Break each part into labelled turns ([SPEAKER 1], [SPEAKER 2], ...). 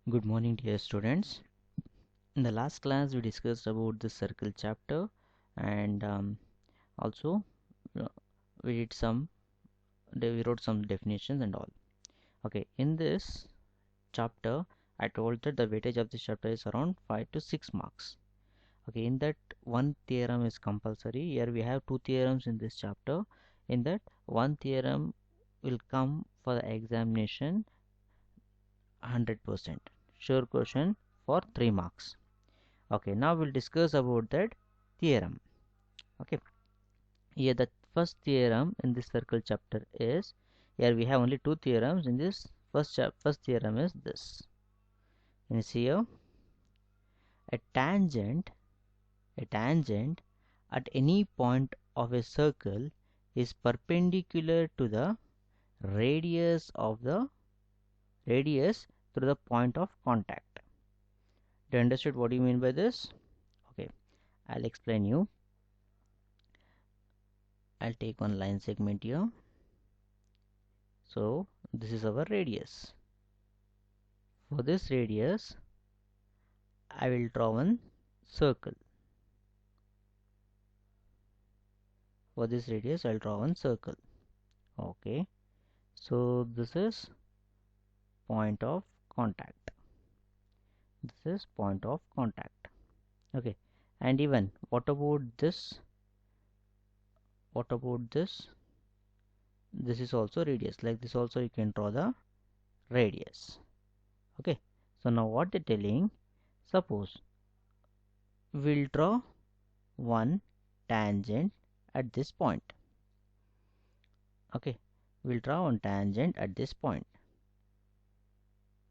[SPEAKER 1] Good morning, dear students. In the last class, we discussed about the circle chapter, and also uh, we did we wrote some definitions and all. Okay, in this chapter, I told that the weightage of this chapter is around 5 to 6 marks. Okay, in that one theorem is compulsory. Here we have two theorems in this chapter. In that one theorem will come for the examination 100% sure question for 3 marks. Okay, now we'll discuss about that theorem. Okay, here the first theorem in this circle chapter is, here we have only two theorems in this first theorem is this. You see here, a tangent at any point of a circle is perpendicular to the radius through the point of contact. Do you understand what do you mean by this? Okay, I'll explain you. I'll take one line segment here. So this is our radius. For this radius, I will draw one circle. For this radius, I'll draw one circle. Okay. So this is point of contact. This is point of contact. Okay. And even what about this? What about this? This is also radius. Like this also you can draw the radius. Okay. So now what they're telling, suppose we'll draw one tangent at this point. Okay, we'll draw one tangent at this point.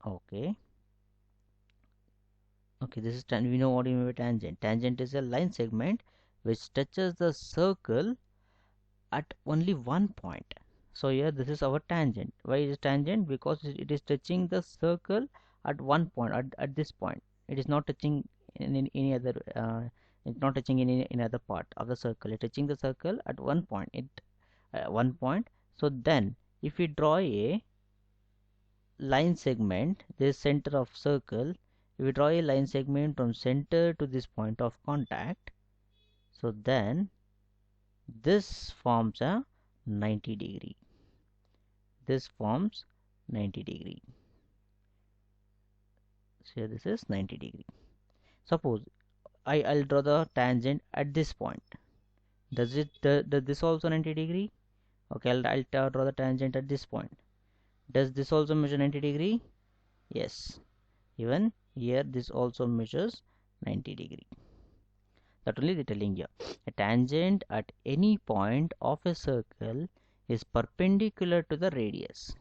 [SPEAKER 1] Okay, this is we know what you mean by tangent. Tangent is a line segment which touches the circle at only one point. So here this is our tangent. Why is it tangent? Because it is touching the circle at one point, at this point. It is not touching in any other it's not touching in any other part of the circle. It's touching the circle at one point. One point. So then if we draw a line segment, this center of circle, if we draw a line segment from center to this point of contact, so then this forms a 90 degree. This forms 90 degree. So this is 90 degree. Suppose I'll draw the tangent at this point. Does this also 90 degree? Okay, I'll draw the tangent at this point. Does this also measure 90 degree? Yes. Even here this also measures 90 degree. That only they're telling you. A tangent at any point of a circle is perpendicular to the radius.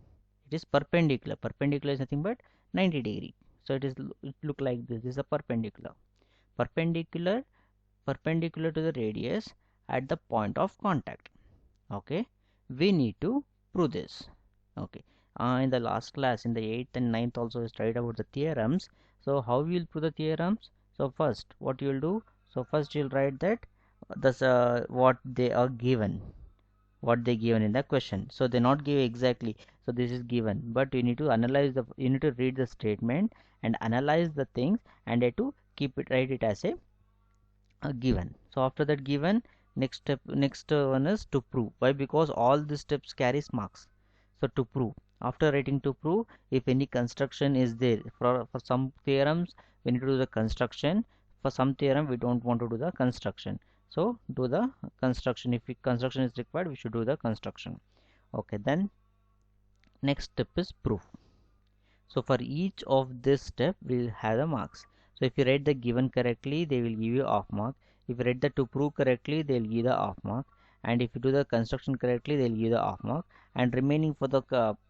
[SPEAKER 1] It is perpendicular. Perpendicular is nothing but 90 degree. So it look like this. This is a perpendicular. Perpendicular to the radius at the point of contact. Okay, we need to prove this. Okay, in the last class, in the 8th and 9th also we studied about the theorems. So how we will prove the theorems? So first what you will do, so first you'll write that this what they are given, what they given in the question. So they not give exactly, so this is given, but you need to analyze the, you need to read the statement and analyze the things, and to keep it, write it as a given. So after that given, next step, next one is to prove. Why? Because all these steps carries marks. So to prove, after writing to prove, if any construction is there, for some theorems we need to do the construction, for some theorem we don't want to do the construction, so do the construction. If construction is required, we should do the construction. Okay, then next step is proof. So for each of this step we will have the marks. So if you write the given correctly, they will give you half mark. If you write the to prove correctly, they will give the half mark. And if you do the construction correctly, they will give the half mark. And remaining for the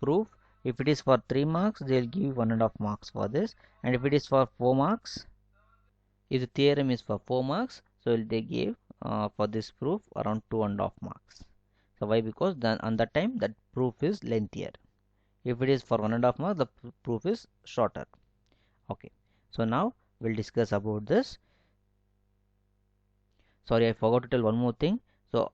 [SPEAKER 1] proof, if it is for 3 marks, they will give you 1.5 marks for this. And if it is for 4 marks, if the theorem is for 4 marks, so they give for this proof around 2.5 marks. So why? Because then on that time that proof is lengthier. If it is for 1.5 marks, the proof is shorter. Okay, so now we'll discuss about this. Sorry, I forgot to tell one more thing. So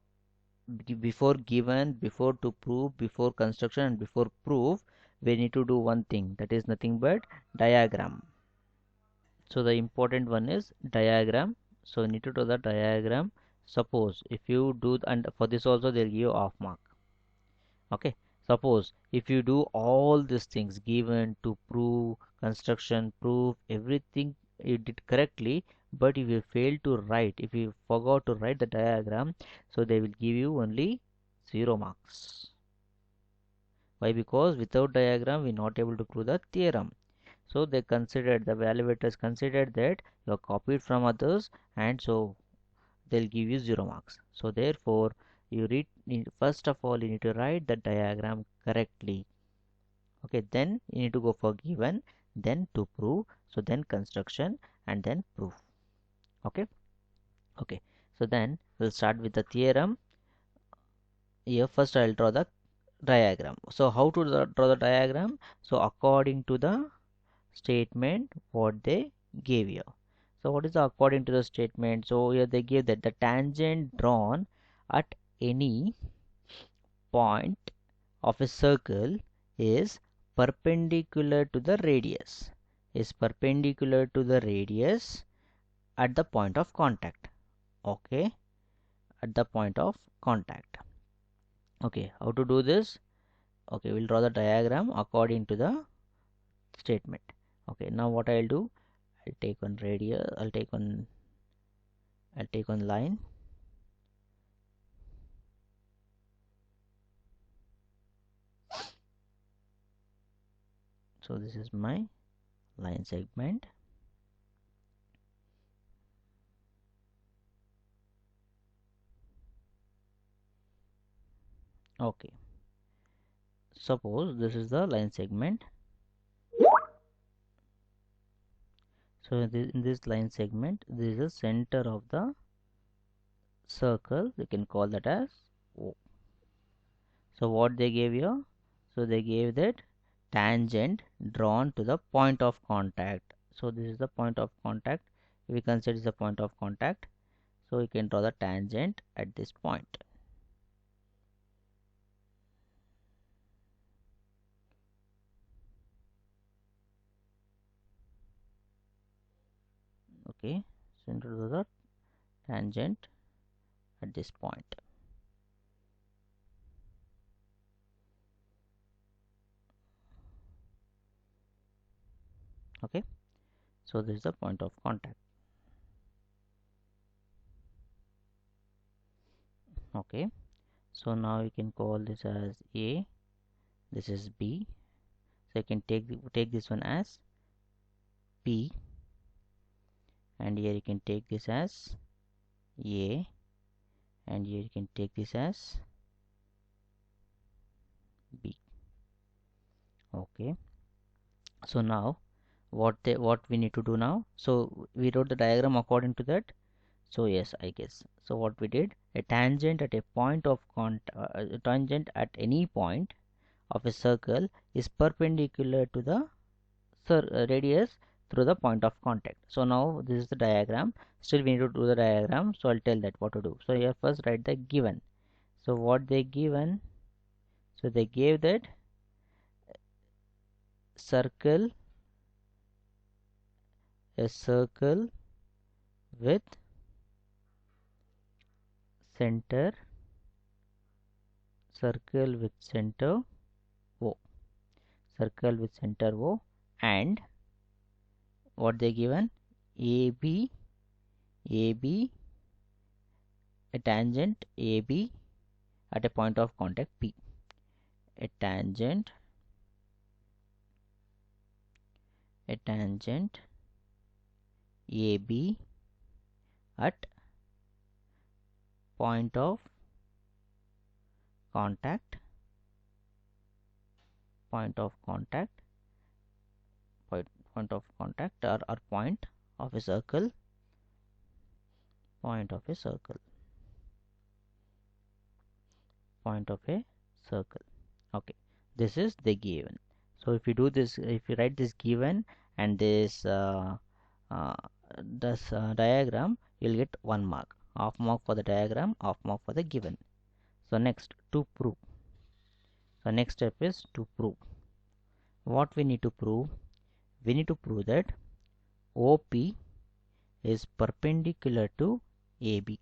[SPEAKER 1] before given, before to prove, before construction, and before proof, we need to do one thing, that is nothing but diagram. So the important one is diagram. So you need to do the diagram. Suppose if you do, and for this also they'll give you off mark. Okay, suppose if you do all these things given to prove construction, proof, everything you did correctly, but if you fail to write, if you forgot to write the diagram, so they will give you only 0 marks. Why? Because without diagram we not able to prove the theorem. So they considered, the evaluators considered that you are copied from others, and so they'll give you 0 marks. So therefore you read, first of all you need to write the diagram correctly. Okay, then you need to go for given, then to prove, so then construction, and then proof. Okay. Okay, so then we'll start with the theorem. Here first I'll draw the diagram. So how to draw the diagram? So according to the statement what they gave you. So what is the according to the statement? So here they give that the tangent drawn at any point of a circle is perpendicular to the radius, at the point of contact. Okay, at the point of contact. Okay, how to do this? Okay, we'll draw the diagram according to the statement. Okay, now what I'll do, I'll take one radius, I'll take one line. So this is my line segment. Okay, suppose this is the line segment. So in this line segment, this is the center of the circle, we can call that as O. So what they gave you? So they gave that tangent drawn to the point of contact. So this is the point of contact, we consider the point of contact. So we can draw the tangent at this point. Okay, so draw the tangent at this point. Okay, so this is the point of contact. Okay, so now you can call this as A, this is B. So you can take this one as P, and here you can take this as A, and here you can take this as B. Okay, so now what we need to do now? So we wrote the diagram according to that. So yes, I guess so what we did, a tangent at a point of tangent at any point of a circle is perpendicular to the radius through the point of contact. So now this is the diagram, still we need to do the diagram. So I'll tell that what to do. So here first write the given. So what they given, so they gave that circle, a circle with center, circle with center O, circle with center O, and what they given, AB, a tangent AB at a point of contact P, a tangent AB at point of contact, point of contact or point of a circle, point of a circle. Okay, this is the given. So if you do this, if you write this given and this diagram, you'll get 1 mark, half mark for the diagram, half mark for the given. So next, to prove. So next step is to prove. what we need to prove? We need to prove that OP is perpendicular to AB.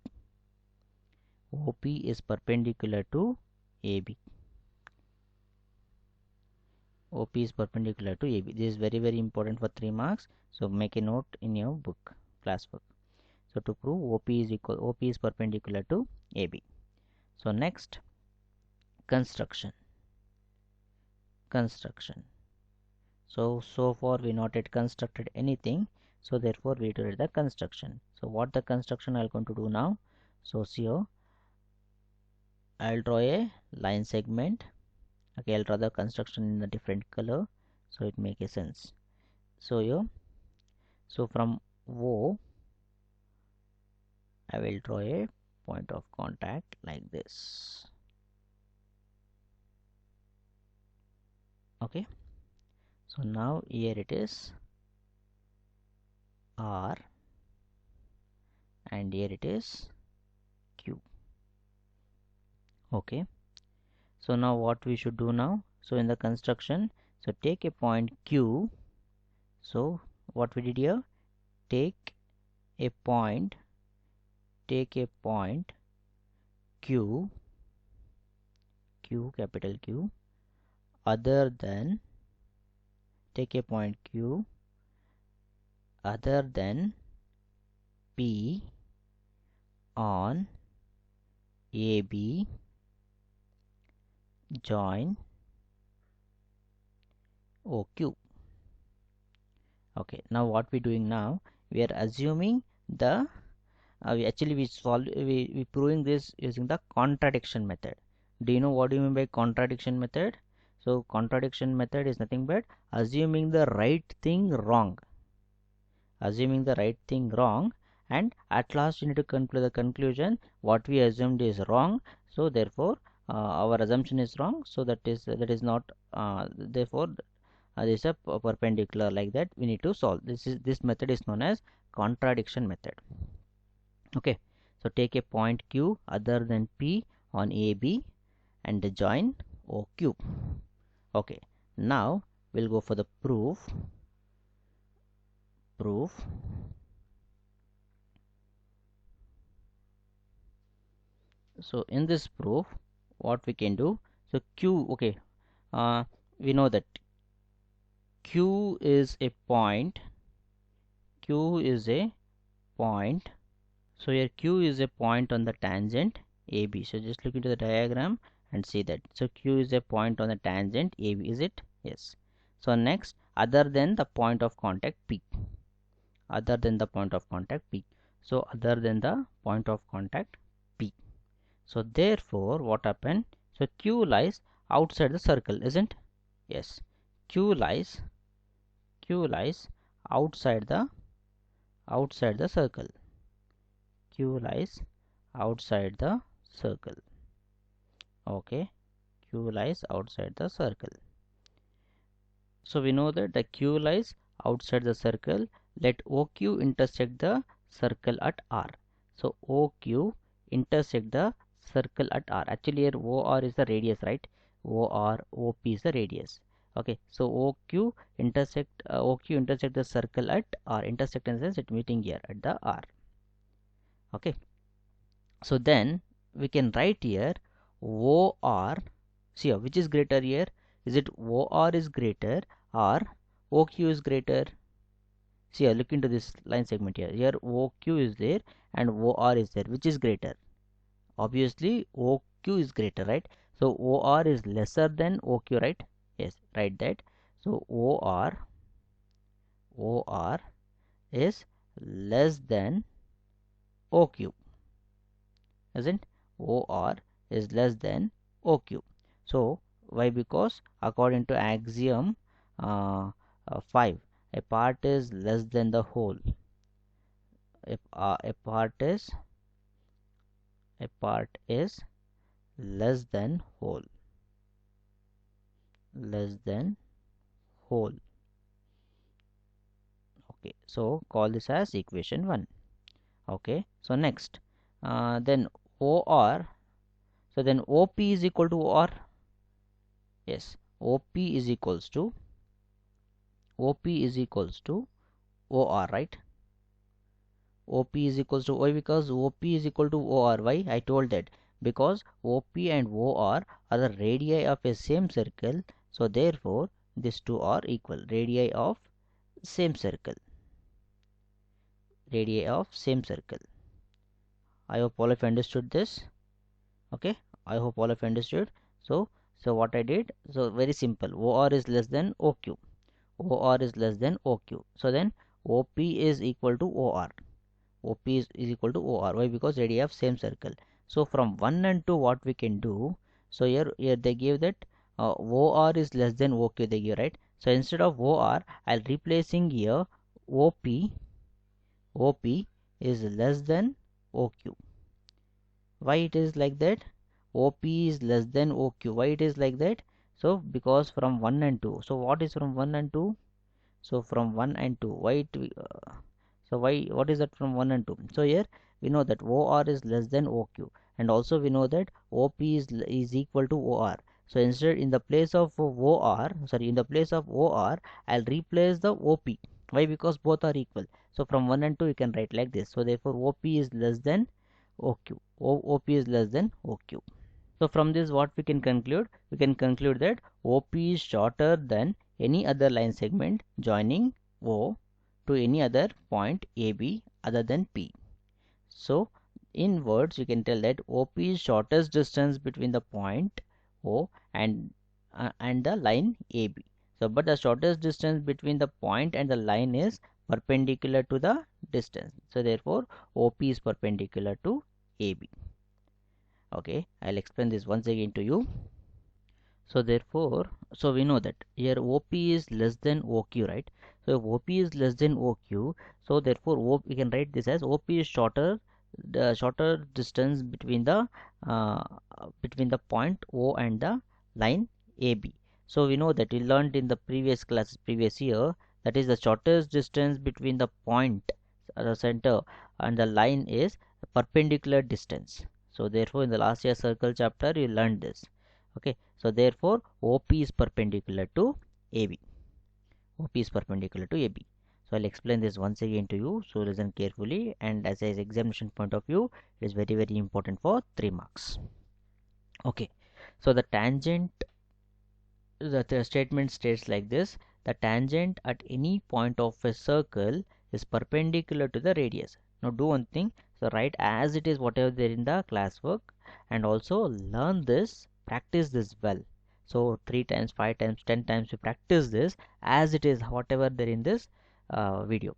[SPEAKER 1] OP is perpendicular to AB. OP is perpendicular to AB. This is very very important for 3 marks. So make a note in your book, class book. So to prove OP is perpendicular to AB. So next, construction. So far we not yet constructed anything, so therefore we do the construction. So what the construction I'm going to do now? So see here, I'll draw a line segment. Okay, I'll draw the construction in a different color so it make a sense. So here, so from O I will draw a point of contact like this. Okay, so now here it is R and here it is Q. Okay, so now what we should do now? So in the construction, so take a point Q. So what we did here, take a point Q, capital Q, other than, take a point Q other than P on AB, join OQ. Okay, now what we doing now? We are assuming the we proving this using the contradiction method. Do you know what do you mean by contradiction method? So contradiction method is nothing but assuming the right thing wrong. Assuming the right thing wrong, and at last you need to conclude the conclusion what we assumed is wrong. So therefore our assumption is wrong. So that is not therefore this is a perpendicular, like that we need to solve. This method is known as contradiction method. Okay, so take a point Q other than P on AB and join OQ. Okay, now we'll go for the proof. So in this proof what we can do, so Q, okay, we know that Q is a point. So here Q is a point on the tangent AB. So just look into the diagram and see that. So Q is a point on the tangent AB, is it? Yes. So next, other than the point of contact P. So other than the point of contact P. So therefore what happened? So Q lies outside the circle, isn't? Yes. Q lies outside the circle. Q lies outside the circle. Okay, Q lies outside the circle. So we know that the Q lies outside the circle. Let OQ intersect the circle at R. So OQ intersect the circle at R. Actually here OR is the radius, right? OP is the radius. Okay, so OQ intersect the circle at R. Intersect in the sense it meeting here at the R. Okay, so then we can write here OR. See here, which is greater here? Is it OR is greater or OQ is greater? See here, look into this line segment here. Here OQ is there and OR is there. Which is greater? Obviously OQ is greater, right? So OR is lesser than OQ, right? Yes, write that. So OR is less than OQ, isn't? OR is less than OQ. So why? Because according to axiom 5, a part is less than the whole. If a part is less than whole. Okay, so call this as equation 1. Okay, so next then OR. So then OP is equal to OR. Yes, OP is equals to OP is equals to OR, right? OP is equals to why? Because OP is equal to OR. Why? I told that because OP and OR are the radii of a same circle, so therefore these two are equal. Radii of same circle. Radii of same circle. I hope all of you understood this. Okay, I hope all of you understood. So what I did, so very simple. OR is less than OQ. OR is less than OQ. So then OP is equal to OR. OP is equal to OR. Why? Because radii of same circle. So from 1 and 2 what we can do, so here they give that OR is less than OQ they give, right? So instead of OR I'll replacing here OP. OP is less than OQ. Why it is like that? OP is less than OQ. Why it is like that? So because from 1 and 2. So what is from 1 and 2? So from 1 and 2. Why it so why what is that from 1 and 2? So here we know that OR is less than OQ, and also we know that OP is equal to OR. So instead in the place of OR, sorry, in the place of OR I'll replace the OP. Why? Because both are equal. So from 1 and 2 you can write like this. So therefore OP is less than OQ. OP is less than OQ. So from this what we can conclude? We can conclude that OP is shorter than any other line segment joining O to any other point AB other than P. So in words you can tell that OP is shortest distance between the point O and the line AB. So but the shortest distance between the point and the line is perpendicular to the distance. So therefore OP is perpendicular to AB. Okay, I'll explain this once again to you. So therefore, so we know that here OP is less than OQ, right? So if OP is less than OQ, so therefore we can write this as OP is shorter, the shorter distance uh, between the point O and the line AB. So we know that we learned in the previous class, previous year, that is the shortest distance between the point, the center, and the line is perpendicular distance. So therefore in the last year circle chapter you learned this. Okay, so therefore OP is perpendicular to AB. OP is perpendicular to AB. So I'll explain this once again to you, so listen carefully, and as an examination point of view it is very important for 3 marks. Okay, so the tangent, the statement states like this: the tangent at any point of a circle is perpendicular to the radius. Now do one thing, so write as it is whatever there in the classwork, and also learn this, practice this well. So 3 times, 5 times, 10 times you practice this as it is whatever there in this video.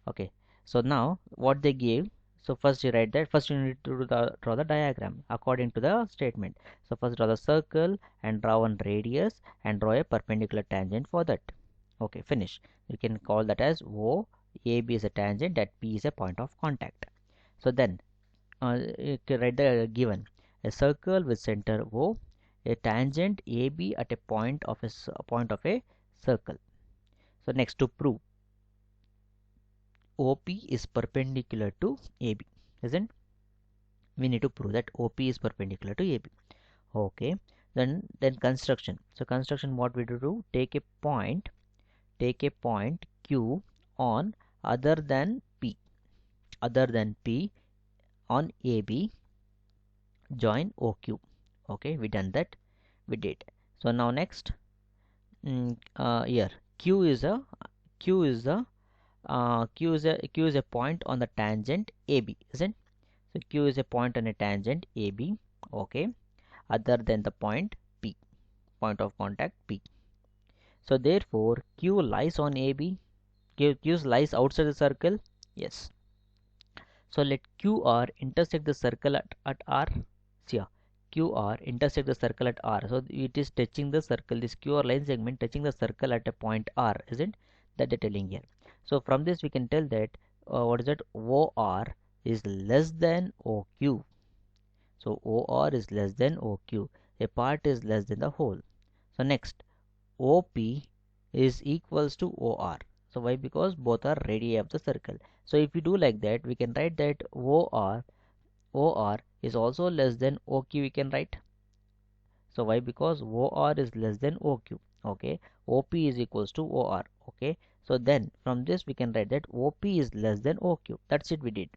[SPEAKER 1] Okay, so now what they gave, so first you write that, first you need to draw the diagram according to the statement. So first draw the circle and draw one radius and draw a perpendicular tangent for that. Okay, finish. You can call that as O, AB is a tangent, that P is a point of contact. So then you can write the given: a circle with center O, a tangent AB at a point of a circle. So next, to prove OP is perpendicular to AB, isn't? We need to prove that OP is perpendicular to AB. Okay, then construction. So construction, what we do? Take a point Q on other than P on AB, join OQ. Okay, we done that, we did. So now next, here Q is a point on the tangent AB, isn't? So Q is a point on a tangent AB, okay, other than the point P, point of contact P. So therefore Q lies on AB. Q lies outside the circle. Yes. So let QR intersect the circle at R. See here, QR intersect the circle at R. So it is touching the circle. This QR line segment touching the circle at a point R, isn't? That they're telling here. So from this we can tell that what is that? OR is less than OQ. So OR is less than OQ. A part is less than the whole. So next, OP is equals to OR. So why? Because both are radii of the circle. So if we do like that, we can write that OR is also less than OQ, we can write. So why? Because OR is less than OQ. Okay, OP is equals to OR. Okay, so then from this we can write that OP is less than OQ. That's it, we did.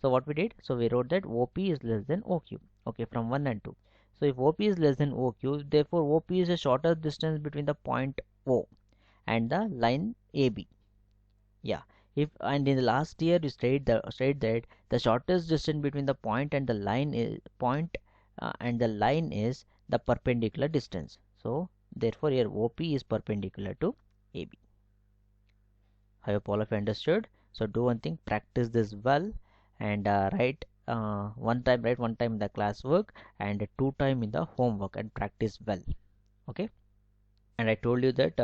[SPEAKER 1] So what we did, so we wrote that OP is less than OQ. Okay, from 1 and 2. So if OP is less than OQ, therefore OP is a shorter distance between the point O and the line AB. Yeah, if and in the last year you said that the shortest distance between the point and the line is and the line is the perpendicular distance. So therefore your OP is perpendicular to AB. I hope all of you understood. So do one thing, practice this well, and write one time in the classwork and 2 time in the homework, and practice well. Okay. And I told you that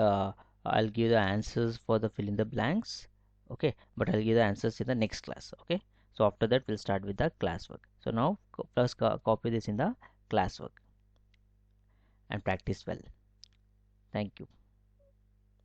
[SPEAKER 1] I'll give the answers for the fill in the blanks. Okay, but I'll give the answers in the next class. Okay, so after that we'll start with the classwork. So now first copy this in the classwork and practice well. Thank you.